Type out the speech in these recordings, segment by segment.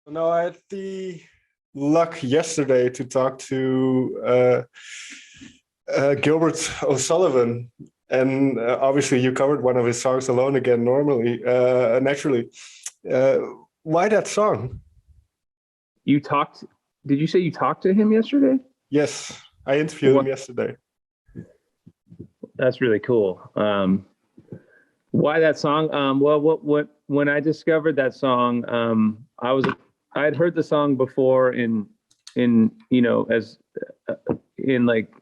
No, I had the luck yesterday to talk to Gilbert O'Sullivan, and obviously you covered one of his songs, "Alone Again," naturally. Uh, why that song? You talked, did you say you talked to him yesterday? Yes, I interviewed him What? yesterday. That's really cool. Why that song? When I discovered that song, I had heard the song before as in like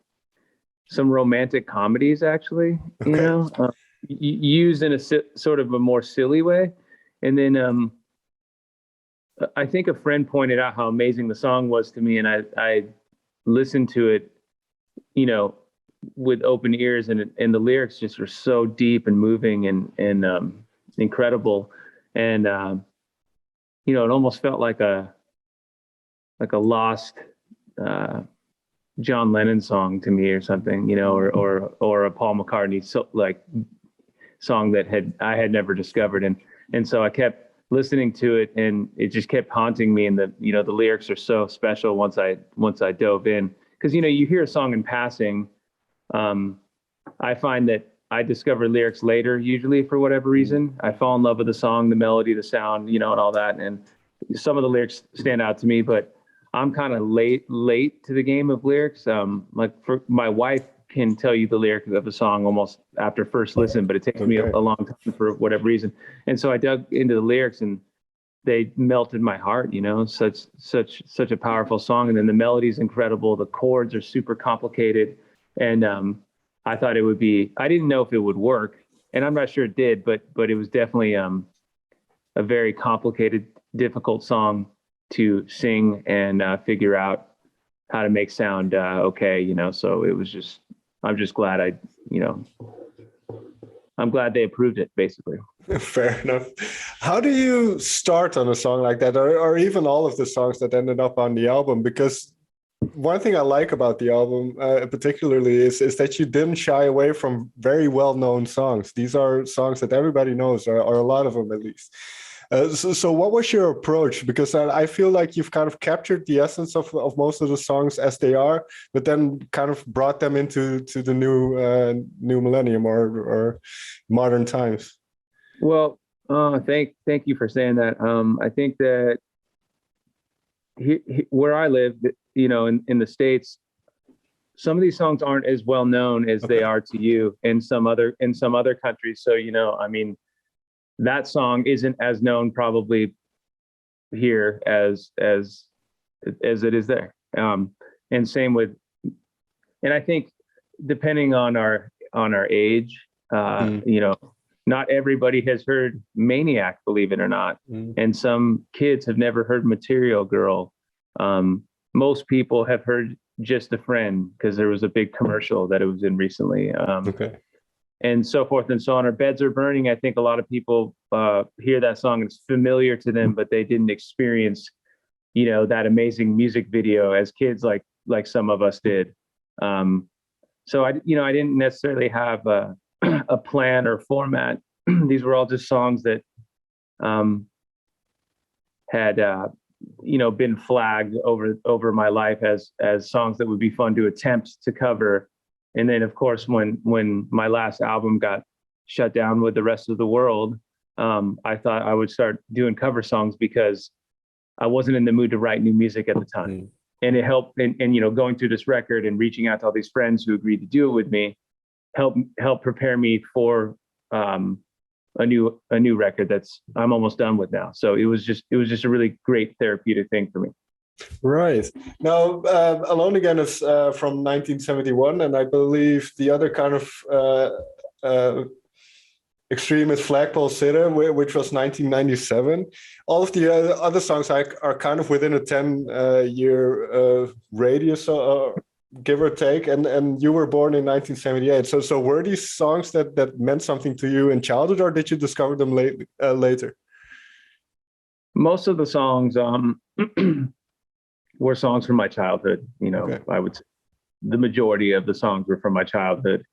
some romantic comedies, actually, Okay. used in a sort of a more silly way. And then, I think a friend pointed out how amazing the song was to me, and I listened to it, you know, with open ears, and the lyrics just were so deep and moving and incredible, and it almost felt like a lost uh, John Lennon song to me or something, or a Paul McCartney song that I had never discovered, and so I kept listening to it, and it just kept haunting me. And the lyrics are so special once I dove in, because you hear a song in passing. I find that I discover lyrics later, usually for whatever reason. I fall in love with the song, the melody, the sound, and all that. And some of the lyrics stand out to me, but I'm kind of late to the game of lyrics. Like for my wife can tell you the lyric of a song almost after first listen, but it takes me Okay. a long time for whatever reason. And so I dug into the lyrics, and they melted my heart. Such a powerful song. And then the melody is incredible. The chords are super complicated, and I thought it would be. I didn't know if it would work, and I'm not sure it did, but it was definitely a very complicated, difficult song to sing and figure out how to make sound okay. So it was just. I'm just glad I'm glad they approved it, basically. Fair enough. How do you start on a song like that, or even all of the songs that ended up on the album? Because one thing I like about the album, particularly, is that you didn't shy away from very well-known songs. These are songs that everybody knows, or a lot of them at least. So what was your approach? Because I feel like you've kind of captured the essence of most of the songs as they are, but then kind of brought them into the new millennium or modern times. Well, thank you for saying that. I think that where I live, in the States, some of these songs aren't as well known as they Okay. are to you in some other countries. So, I mean, that song isn't as known probably here as it is there. And same with, and I think depending on our age, Mm, not everybody has heard Maniac, believe it or not. mm, And some kids have never heard Material Girl. Most people have heard Just a Friend because there was a big commercial that it was in recently. okay. And so forth and so on. Our Beds Are Burning. I think a lot of people hear that song and it's familiar to them, but they didn't experience, that amazing music video as kids, like some of us did. Um, so I didn't necessarily have a plan or format. These were all just songs that um, had been flagged over my life as songs that would be fun to attempt to cover. And then, of course, when my last album got shut down with the rest of the world, I thought I would start doing cover songs because I wasn't in the mood to write new music at the time. Mm. And it helped, and going through this record and reaching out to all these friends who agreed to do it with me, help prepare me for a new record that's I'm almost done with now. So it was just a really great therapeutic thing for me. Right. Now, Alone Again is from 1971, and I believe the other kind of uh, extreme is Flagpole Sitter, which was 1997. All of the other songs are kind of within a 10-year radius, give or take, and you were born in 1978. So were these songs that meant something to you in childhood, or did you discover them later? Most of the songs were songs from my childhood. Okay. I would say the majority of the songs were from my childhood.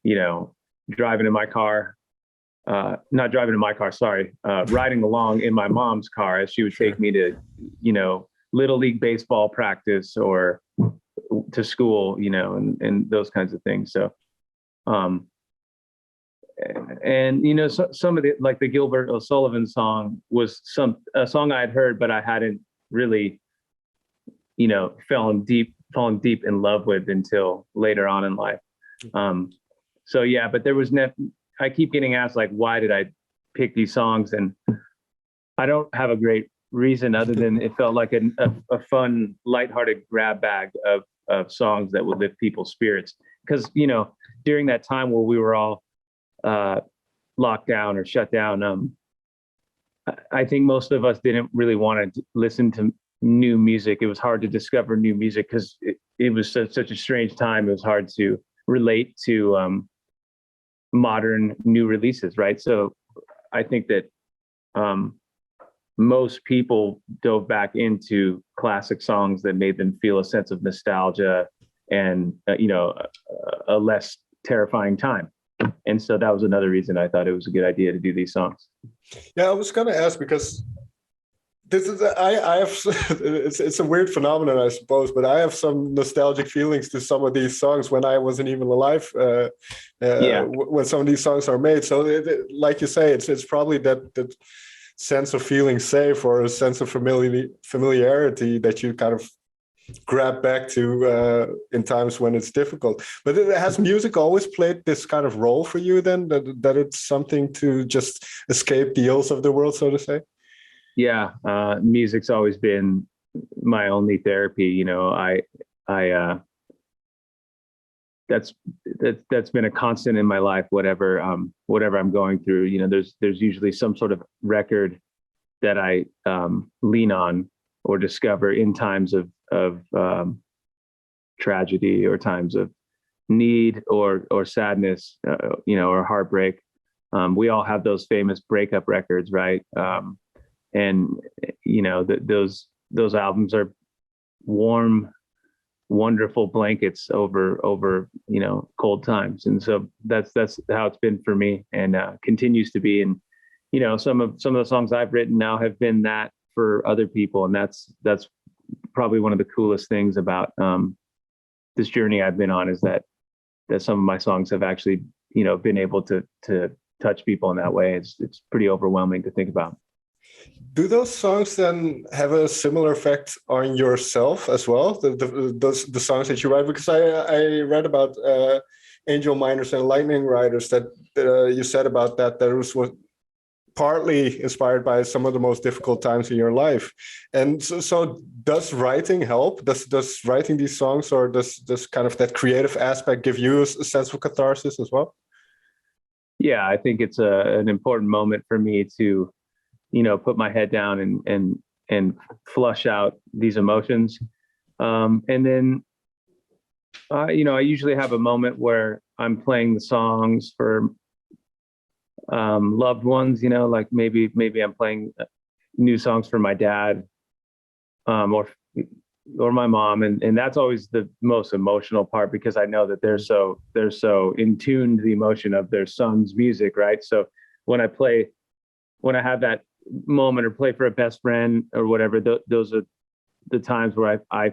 Driving in my car, not driving in my car, sorry, riding along in my mom's car as she would Sure. take me to you know, little league baseball practice or to school, you know, and those kinds of things. So, and you know, some of the, like the Gilbert O'Sullivan song was a song I had heard, but I hadn't really, you know, fallen deep in love with until later on in life. So yeah, but there was I keep getting asked, like, why did I pick these songs? And I don't have a great reason other than it felt like a fun, lighthearted grab bag of songs that would lift people's spirits. Because, you know, during that time where we were all locked down or shut down, I think most of us didn't really want to listen to new music. It was hard to discover new music because it was such a strange time. It was hard to relate to modern new releases, right? So I think that most people dove back into classic songs that made them feel a sense of nostalgia and you know, a less terrifying time. And so that was another reason I thought it was a good idea to do these songs. Yeah, I was gonna ask because this is I have it's a weird phenomenon, I suppose, but I have some nostalgic feelings to some of these songs when I wasn't even alive. When some of these songs are made, so like you say, it's probably that sense of feeling safe or a sense of familiarity that you kind of grab back to in times when it's difficult. But has music always played this kind of role for you then, that it's something to just escape the ills of the world, so to say? Yeah, music's always been my only therapy. You know, that's been a constant in my life. Whatever I'm going through, you know, there's usually some sort of record that I lean on or discover in times of tragedy or times of need or sadness, you know, or heartbreak. We all have those famous breakup records, right? And you know, those albums are warm, wonderful blankets over you know, cold times. And so that's how it's been for me, and continues to be. And you know, some of the songs I've written now have been that for other people, and that's probably one of the coolest things about this journey I've been on, is that some of my songs have actually, you know, been able to touch people in that way. It's pretty overwhelming to think about. Do those songs then have a similar effect on yourself as well? The songs that you write, because I read about Angel Miners and Lightning Riders that you said about that it was partly inspired by some of the most difficult times in your life. And so does writing help? Does writing these songs, or does kind of that creative aspect give you a sense of catharsis as well? Yeah, I think it's an important moment for me to, you know, put my head down and flush out these emotions. And then, you know, I usually have a moment where I'm playing the songs for loved ones, you know, like maybe I'm playing new songs for my dad, or my mom. And that's always the most emotional part, because I know that they're so in tune to the emotion of their son's music. Right. So when I have that moment or play for a best friend or whatever, those are the times where I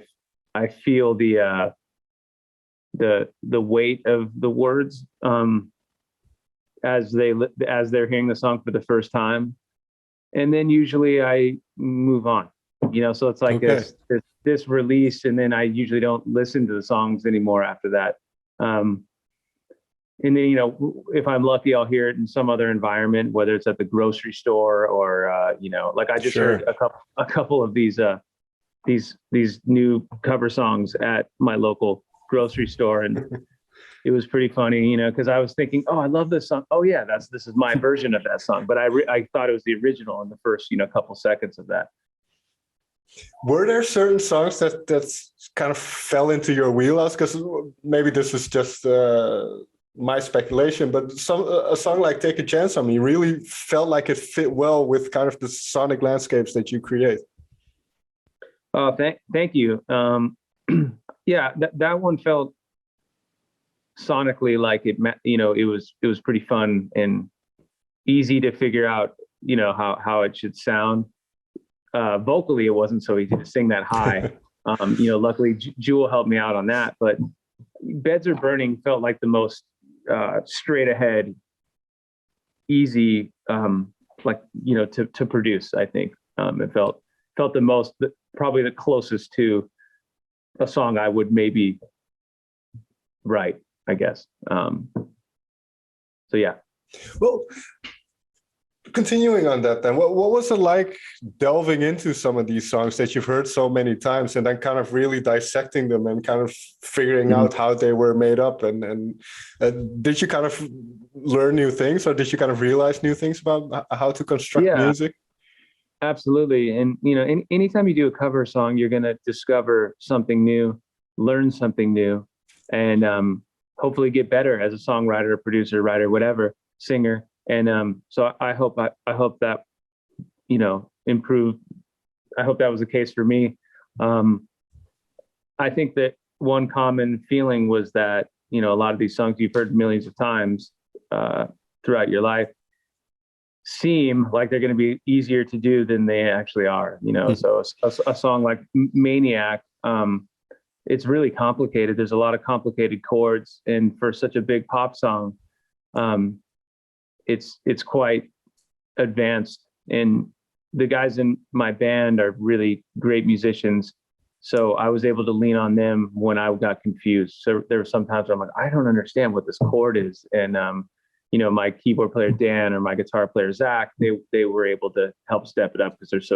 feel the weight of the words as they're hearing the song for the first time. And then usually I move on, you know, so it's like this release, and then I usually don't listen to the songs anymore after that. And then, you know, if I'm lucky, I'll hear it in some other environment, whether it's at the grocery store or, you know, like I just heard a couple of these new cover songs at my local grocery store. And it was pretty funny, you know, because I was thinking, oh, I love this song. Oh yeah, this is my version of that song. But I thought it was the original in the first, you know, couple seconds of that. Were there certain songs that kind of fell into your wheelhouse? Because maybe this is just my speculation, but a song like "Take a Chance on Me" really felt like it fit well with kind of the sonic landscapes that you create. Oh, thank you. Yeah, that one felt sonically like it, you know, it was pretty fun and easy to figure out, you know, how it should sound. vocally, it wasn't so easy to sing that high. Luckily Jewel helped me out on that, but Beds Are Burning felt like the most straight ahead, easy, to produce. I think it felt the most, probably the closest to a song I would maybe write, I guess. So yeah. Well, continuing on that, then, what was it like delving into some of these songs that you've heard so many times, and then kind of really dissecting them and kind of figuring out how they were made up? And did you kind of learn new things, or did you kind of realize new things about how to construct music? Absolutely. And, anytime you do a cover song, you're going to discover something new, learn something new, and hopefully get better as a songwriter, producer, writer, whatever, singer. And so I hope that, improved. I hope that was the case for me. I think that one common feeling was that, a lot of these songs you've heard millions of times throughout your life seem like they're going to be easier to do than they actually are. So a song like Maniac, it's really complicated. There's a lot of complicated chords, and for such a big pop song, it's quite advanced. And the guys in my band are really great musicians, so I was able to lean on them when I got confused. So there were some times where I'm like, I don't understand what this chord is, and my keyboard player Dan or my guitar player Zach, they were able to help step it up, because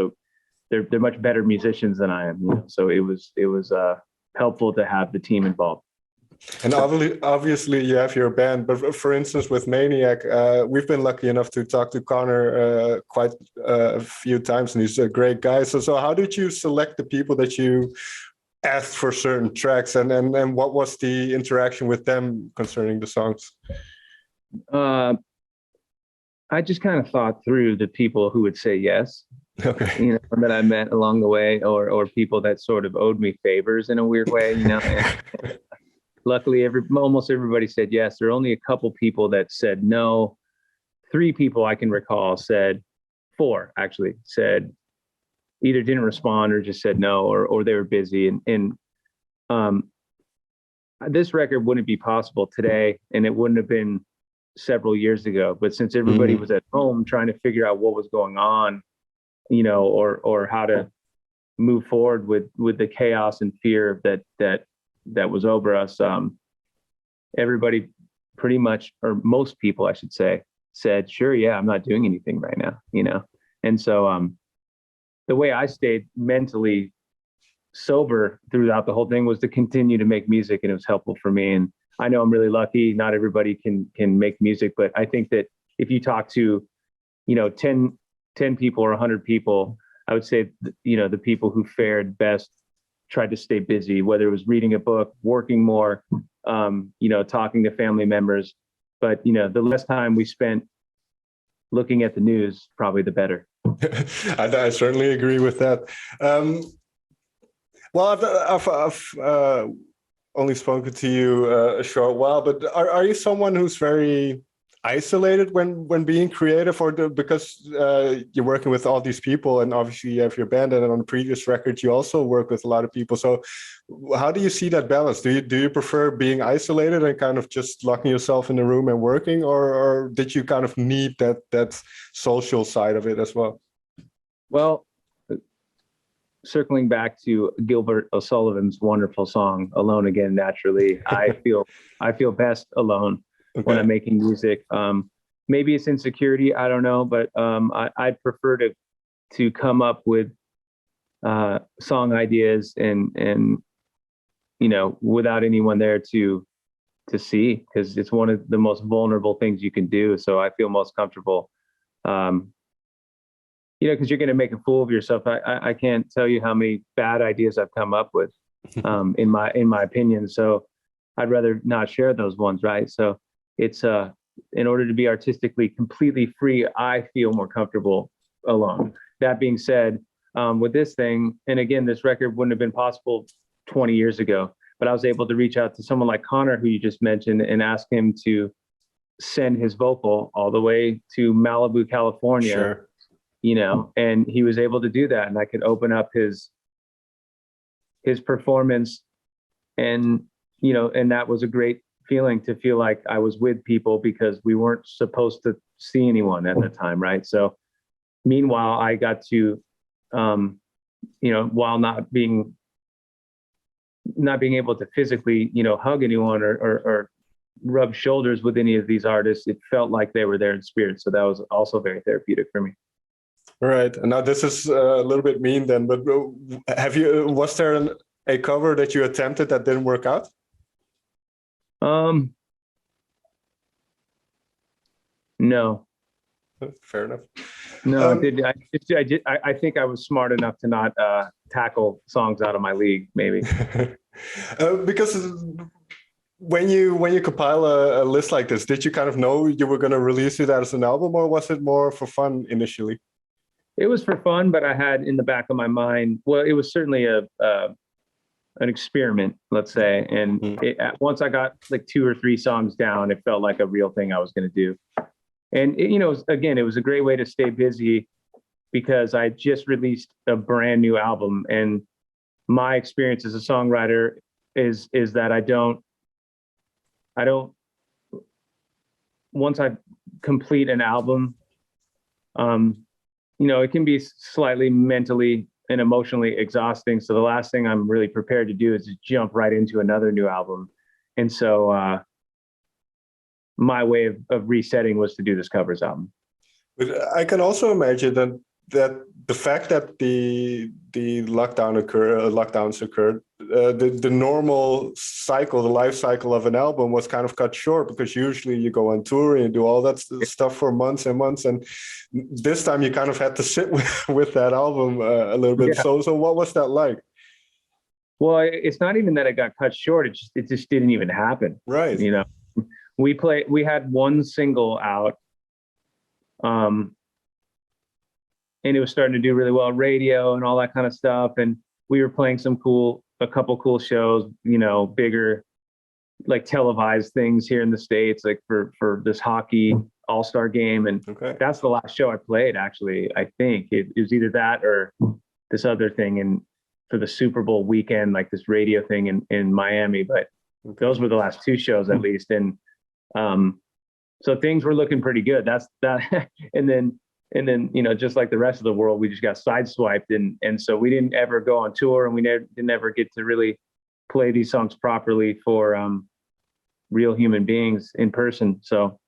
they're much better musicians than I am. So it was helpful to have the team involved. And obviously you have your band, but for instance, with Maniac, we've been lucky enough to talk to Connor quite a few times, and he's a great guy. So how did you select the people that you asked for certain tracks, and what was the interaction with them concerning the songs? I just kind of thought through the people who would say yes. Okay. That I met along the way, or people that sort of owed me favors in a weird way, And luckily, almost everybody said yes. There are only a couple people that said no. 3 people I can recall said, 4 actually said, either didn't respond or just said no, or they were busy. And this record wouldn't be possible today, and it wouldn't have been several years ago. But since everybody was at home trying to figure out what was going on, or how to move forward with the chaos and fear that was over us, everybody pretty much, or most people I should say, said, sure, yeah, I'm not doing anything right now, And so the way I stayed mentally sober throughout the whole thing was to continue to make music, and it was helpful for me. And I know I'm really lucky. Not everybody can make music, but I think that if you talk to, 10 people or 100 people, I would say, the people who fared best tried to stay busy, whether it was reading a book, working more, talking to family members. But, the less time we spent looking at the news, probably the better. I certainly agree with that. Well, I've only spoken to you a short while, but are you someone who's very isolated when being creative, or because you're working with all these people, and obviously you have your band, and on the previous record you also work with a lot of people? So how do you see that balance? Do you prefer being isolated and kind of just locking yourself in the room and working, or did you kind of need that social side of it as well? Well, circling back to Gilbert O'Sullivan's wonderful song "Alone Again," naturally, I feel best alone. Okay. When I'm making music. Maybe it's insecurity, I don't know, but I'd prefer to come up with song ideas and without anyone there to see, because it's one of the most vulnerable things you can do. So I feel most comfortable, because you're going to make a fool of yourself. I can't tell you how many bad ideas I've come up with, in my opinion. So I'd rather not share those ones, right? So it's in order to be artistically completely free, I feel more comfortable alone. That being said, with this thing, and again, this record wouldn't have been possible 20 years ago, but I was able to reach out to someone like Connor, who you just mentioned, and ask him to send his vocal all the way to Malibu, California, you know, and he was able to do that. And I could open up his performance, and, you know, and that was a great feeling, to feel like I was with people, because we weren't supposed to see anyone at the time. Right. So meanwhile, I got to, you know, while not being able to physically, you know, hug anyone or rub shoulders with any of these artists, it felt like they were there in spirit. So that was also very therapeutic for me. Right. And now this is a little bit mean then, but was there a cover that you attempted that didn't work out? No. Fair enough. No, I think I was smart enough to not tackle songs out of my league, maybe. Because when you compile a list like this, did you kind of know you were going to release it as an album, or was it more for fun initially? It was for fun, but I had in the back of my mind, well, it was certainly an experiment, let's say. And once I got like 2 or 3 songs down, it felt like a real thing I was going to do. And you know, again, it was a great way to stay busy, because I just released a brand new album, and my experience as a songwriter is that I don't once I complete an album, you know, it can be slightly mentally and emotionally exhausting. So the last thing I'm really prepared to do is just jump right into another new album. And so my way of resetting was to do this covers album. But I can also imagine that the fact that the lockdowns occurred, the normal cycle, the life cycle of an album was kind of cut short, because usually you go on tour and you do all that stuff for months and months, and this time you kind of had to sit with that album a little bit. Yeah. So what was that like? Well, it's not even that it got cut short. It just didn't even happen. Right. You know, we had one single out, and it was starting to do really well, radio and all that kind of stuff. And we were playing a couple cool shows, you know, bigger, like televised things here in the States, like for this hockey all-star game. And that's the last show I played, actually. I think it was either that or this other thing, and for the Super Bowl weekend, like this radio thing in Miami. But those were the last 2 shows at least. And so things were looking pretty good. That's that. And then, you know, just like the rest of the world, we just got sideswiped. And so we didn't ever go on tour, and we didn't ever get to really play these songs properly for real human beings in person. So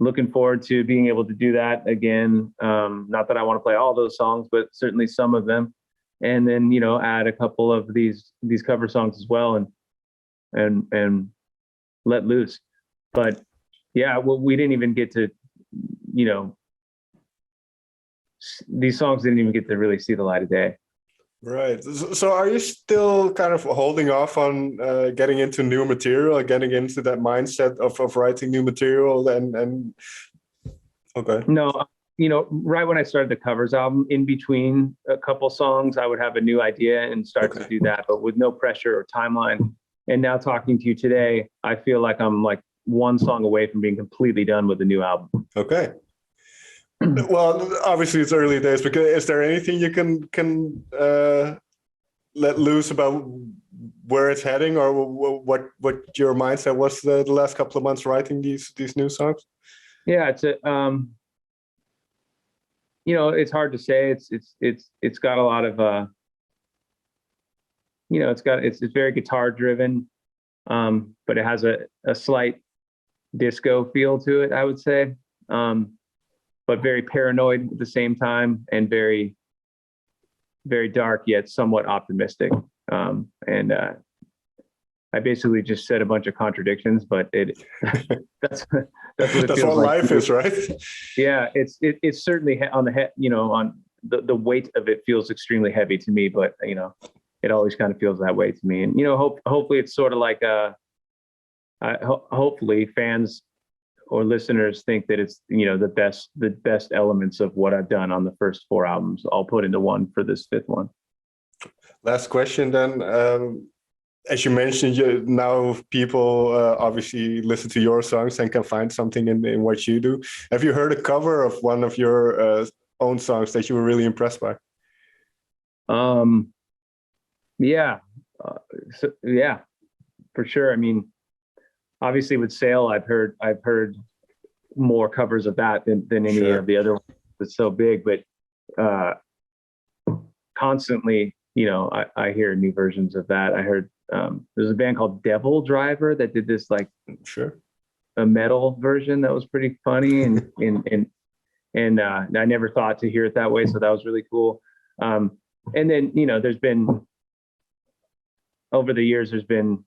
looking forward to being able to do that again. Not that I want to play all those songs, but certainly some of them. And then, you know, add a couple of these cover songs as well, and let loose. But yeah, well, we didn't even get to, you know, these songs didn't even get to really see the light of day. Right. So are you still kind of holding off on getting into new material, getting into that mindset of writing new material and okay. No, you know, right when I started the covers album, in between a couple songs, I would have a new idea and start to do that, but with no pressure or timeline. And now talking to you today, I feel like I'm like one song away from being completely done with the new album. Okay. Well, obviously it's early days, but is there anything you can let loose about where it's heading, or what your mindset was the last couple of months writing these new songs? Yeah, it's a you know, it's hard to say. It's got a lot of you know, it's very guitar driven, but it has a slight disco feel to it, I would say. But very paranoid at the same time, and very, very dark yet somewhat optimistic. And I basically just said a bunch of contradictions, but that's what it feels what like. Life is, right? Yeah, it's certainly on the head. You know, on the weight of it feels extremely heavy to me, but you know, it always kind of feels that way to me. And you know, hopefully it's sort of like hopefully fans or listeners think that it's, you know, the best elements of what I've done on the first 4 albums, all put into one for this 5th one. Last question then. as you mentioned, now people obviously listen to your songs and can find something in what you do. Have you heard a cover of one of your own songs that you were really impressed by? Yeah, yeah, for sure. I mean, obviously with Sail, I've heard more covers of that than any Sure. of the other ones. It's so big, but constantly, I hear new versions of that. I heard there's a band called Devil Driver that did this like Sure. a metal version that was pretty funny, and I never thought to hear it that way, so that was really cool. And then there's been over the years, there's been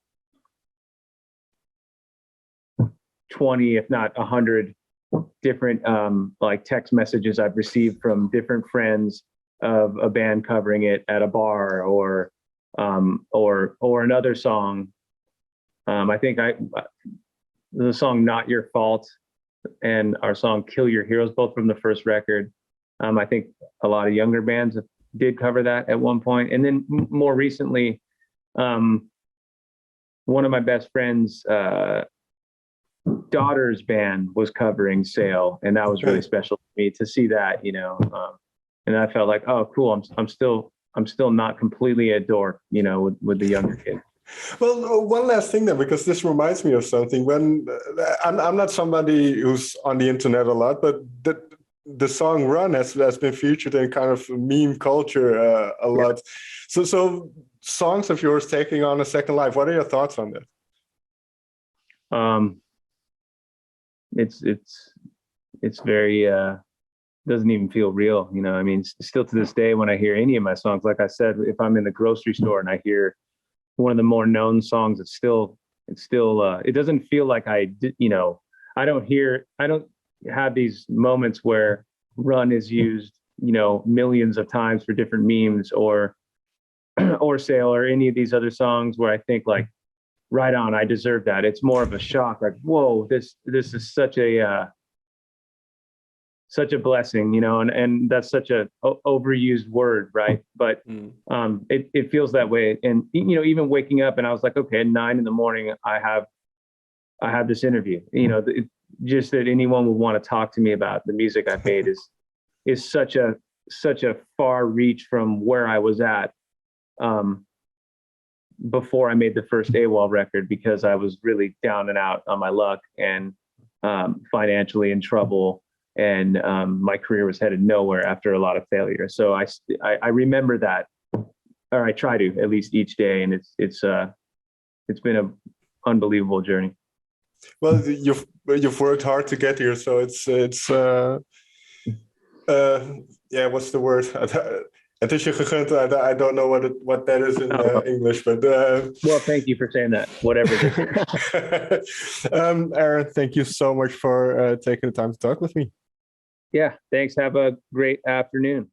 20, if not 100 different like text messages I've received from different friends of a band covering it at a bar or another song. I think the song Not Your Fault and our song Kill Your Heroes, both from the first record. I think a lot of younger bands did cover that at one point. And then more recently, one of my best friends' daughter's band was covering Sail, and that was really special to me to see that, and I felt like, oh, cool. I'm still not completely a dork, with the younger kid. Well, one last thing then, because this reminds me of something. When I'm not somebody who's on the internet a lot, but the song "Run" has been featured in kind of meme culture a lot. So songs of yours taking on a second life. What are your thoughts on that? It's very doesn't even feel real, I mean, still to this day when I hear any of my songs, like I said, if I'm in the grocery store and I hear one of the more known songs, it doesn't feel like I don't have these moments where "Run" is used millions of times for different memes, or "Sail" or any of these other songs where I think like, right on, I deserve that. It's more of a shock, like, whoa, this is such a blessing, and that's such a overused word, right? But it feels that way. And even waking up and I was like, okay, at 9 a.m, I have this interview. Just that anyone would want to talk to me about the music I've made is such a far reach from where I was at before I made the first AWOL record, because I was really down and out on my luck and financially in trouble, and my career was headed nowhere after a lot of failure. So I remember that, or I try to at least each day, and it's been an unbelievable journey. Well, you've worked hard to get here, so it's yeah, what's the word? Het is je gegund. I don't know what that is in English, but well, thank you for saying that. Whatever it is. Aaron, thank you so much for taking the time to talk with me. Yeah, thanks. Have a great afternoon.